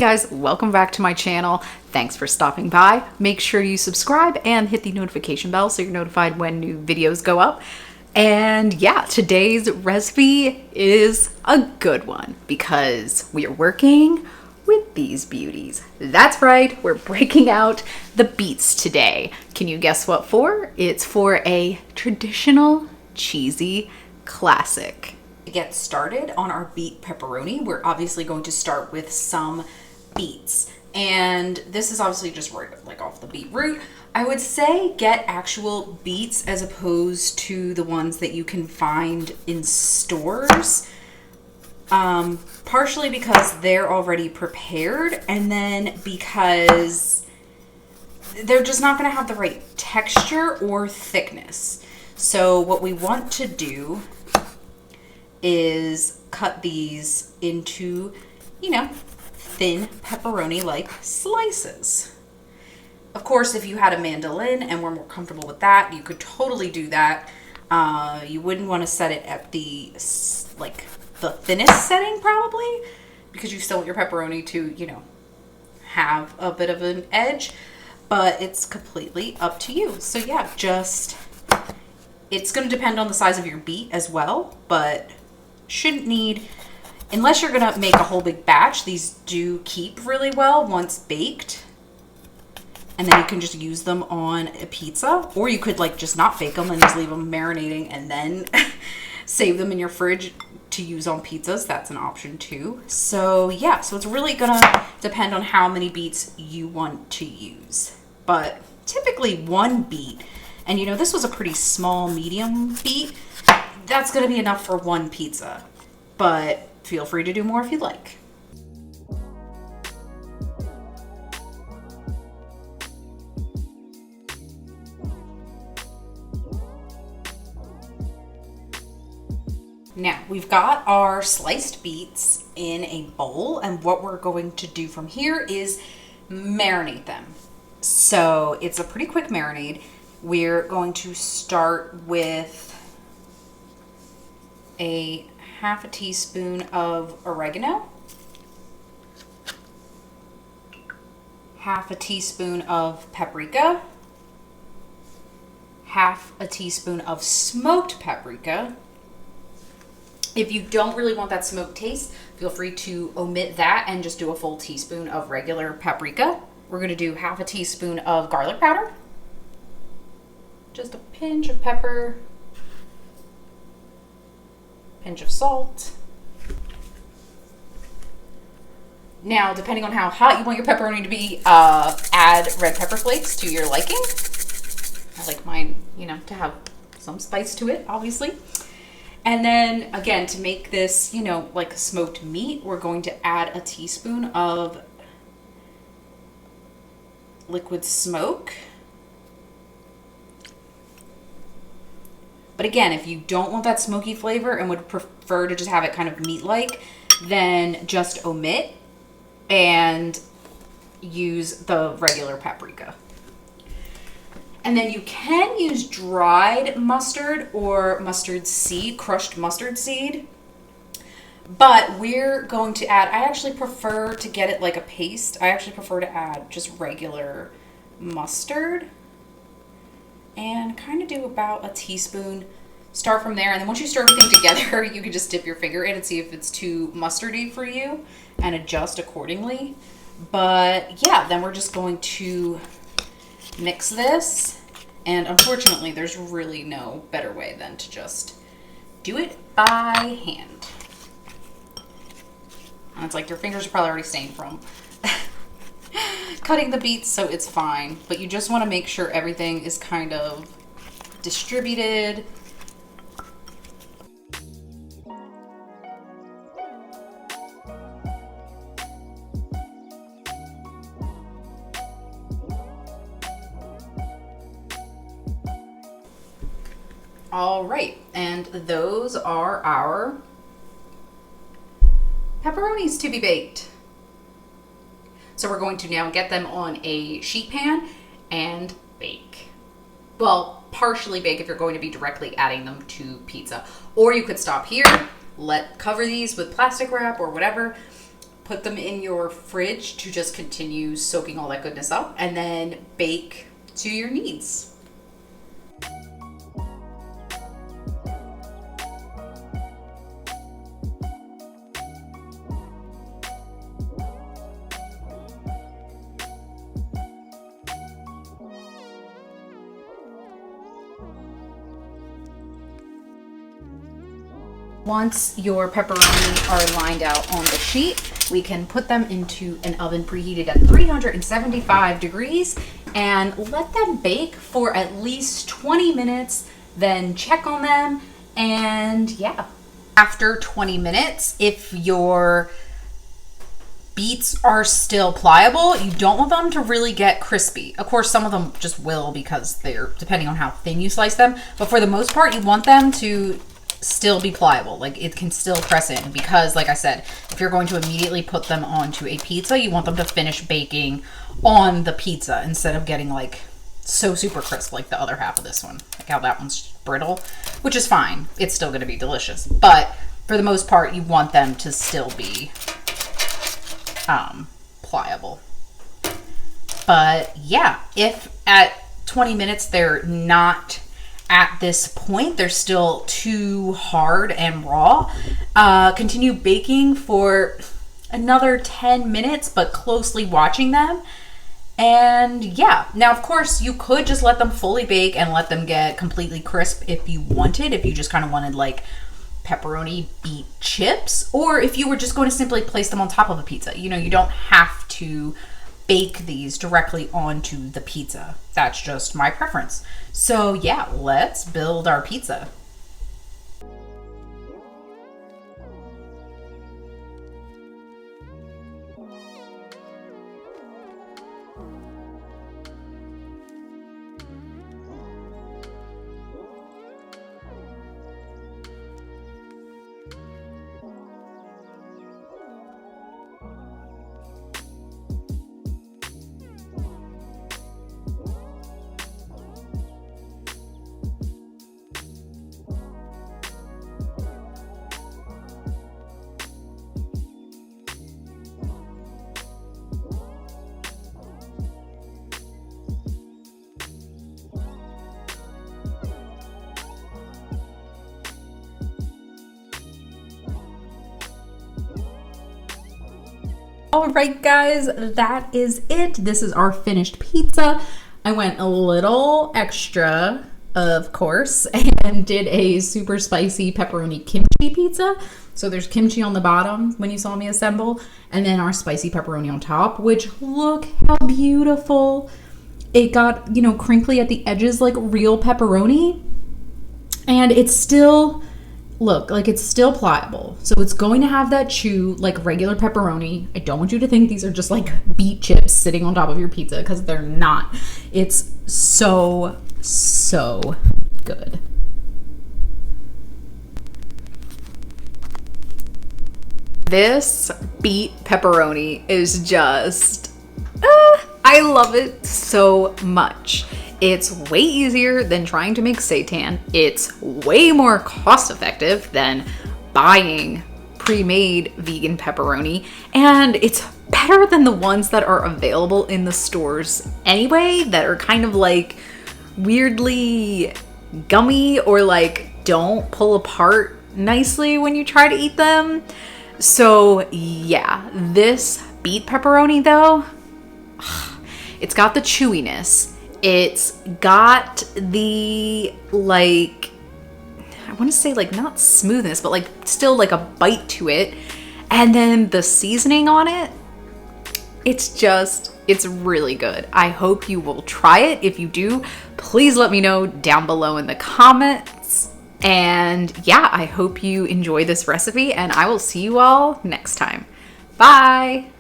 guys, welcome back to my channel. Thanks for stopping by. Make sure you subscribe and hit the notification bell so you're notified when new videos go up. And yeah, today's recipe is a good one because we are working with these beauties. That's right, we're breaking out the beets today. Can you guess what for? It's for a traditional cheesy classic. To get started on our beet pepperoni, we're obviously going to start with some beets. And this is obviously just right like off the beet root. I would say get actual beets as opposed to the ones that you can find in stores. Partially because they're already prepared, and then because they're just not going to have the right texture or thickness. So what we want to do is cut these into, thin pepperoni-like slices. Of course, if you had a mandolin and were more comfortable with that, you could totally do that. You wouldn't want to set it at the thinnest setting probably, because you still want your pepperoni to, have a bit of an edge, but it's completely up to you. So yeah, it's going to depend on the size of your beet as well, but shouldn't need, unless you're going to make a whole big batch, these do keep really well once baked. And then you can just use them on a pizza, or you could just not bake them and just leave them marinating and then save them in your fridge to use on pizzas. That's an option too. So yeah, so it's really gonna depend on how many beets you want to use. But typically one beet, and this was a pretty small medium beet, that's gonna be enough for one pizza. But feel free to do more if you'd like. Now, we've got our sliced beets in a bowl, and what we're going to do from here is marinate them. So it's a pretty quick marinade. We're going to start with a half a teaspoon of oregano, half a teaspoon of paprika, half a teaspoon of smoked paprika. If you don't really want that smoked taste, feel free to omit that and just do a full teaspoon of regular paprika. We're going to do half a teaspoon of garlic powder, just a pinch of pepper, pinch of salt. Now, depending on how hot you want your pepperoni to be, add red pepper flakes to your liking. I like mine, to have some spice to it, obviously. And then, again, to make this, like smoked meat, we're going to add a teaspoon of liquid smoke. But again, if you don't want that smoky flavor and would prefer to just have it kind of meat-like, then just omit and use the regular paprika. And then you can use dried mustard or mustard seed, crushed mustard seed. But we're going to add, I actually prefer to get it like a paste. I actually prefer to add just regular mustard. And kind of do about a teaspoon. Start from there. And then once you stir everything together, you can just dip your finger in and see if it's too mustardy for you and adjust accordingly. But yeah, then we're just going to mix this, and unfortunately there's really no better way than to just do it by hand. And it's like your fingers are probably already stained from cutting the beets, so it's fine, but you just want to make sure everything is kind of distributed. All right, and those are our pepperonis to be baked. So we're going to now get them on a sheet pan and bake. Well, partially bake if you're going to be directly adding them to pizza. Or you could stop here, cover these with plastic wrap or whatever, put them in your fridge to just continue soaking all that goodness up, and then bake to your needs. Once your pepperoni are lined out on the sheet, we can put them into an oven preheated at 375 degrees and let them bake for at least 20 minutes, then check on them. And yeah, after 20 minutes, if your beets are still pliable, you don't want them to really get crispy. Of course, some of them just will because they're, depending on how thin you slice them, but for the most part, you want them to still be pliable. Like, it can still press in, because like I said, if you're going to immediately put them onto a pizza, you want them to finish baking on the pizza instead of getting like so super crisp like the other half of this one, like how that one's brittle, which is fine. It's still going to be delicious, but for the most part, you want them to still be pliable. But yeah, if at 20 minutes they're not at this point, they're still too hard and raw, continue baking for another 10 minutes, but closely watching them. And yeah, now of course you could just let them fully bake and let them get completely crisp if you wanted, if you just kind of wanted like pepperoni beet chips, or if you were just going to simply place them on top of a pizza. You know, you don't have to bake these directly onto the pizza. That's just my preference. So yeah, let's build our pizza. All right, guys, that is it. This is our finished pizza. I went a little extra, of course, and did a super spicy pepperoni kimchi pizza. So there's kimchi on the bottom when you saw me assemble, and then our spicy pepperoni on top, which look how beautiful. It got, you know, crinkly at the edges like real pepperoni, and it's still, look, like it's still pliable. So it's going to have that chew like regular pepperoni. I don't want you to think these are just like beet chips sitting on top of your pizza, because they're not. It's so, so good. This beet pepperoni is just, I love it so much. It's way easier than trying to make seitan. It's way more cost effective than buying pre-made vegan pepperoni. And it's better than the ones that are available in the stores anyway, that are kind of like weirdly gummy or like don't pull apart nicely when you try to eat them. So yeah, this beet pepperoni though, it's got the chewiness. It's got the, like, I want to say like not smoothness, but like still like a bite to it. And then the seasoning on it, it's really good. I hope you will try it. If you do, please let me know down below in the comments. And yeah, I hope you enjoy this recipe, and I will see you all next time. Bye.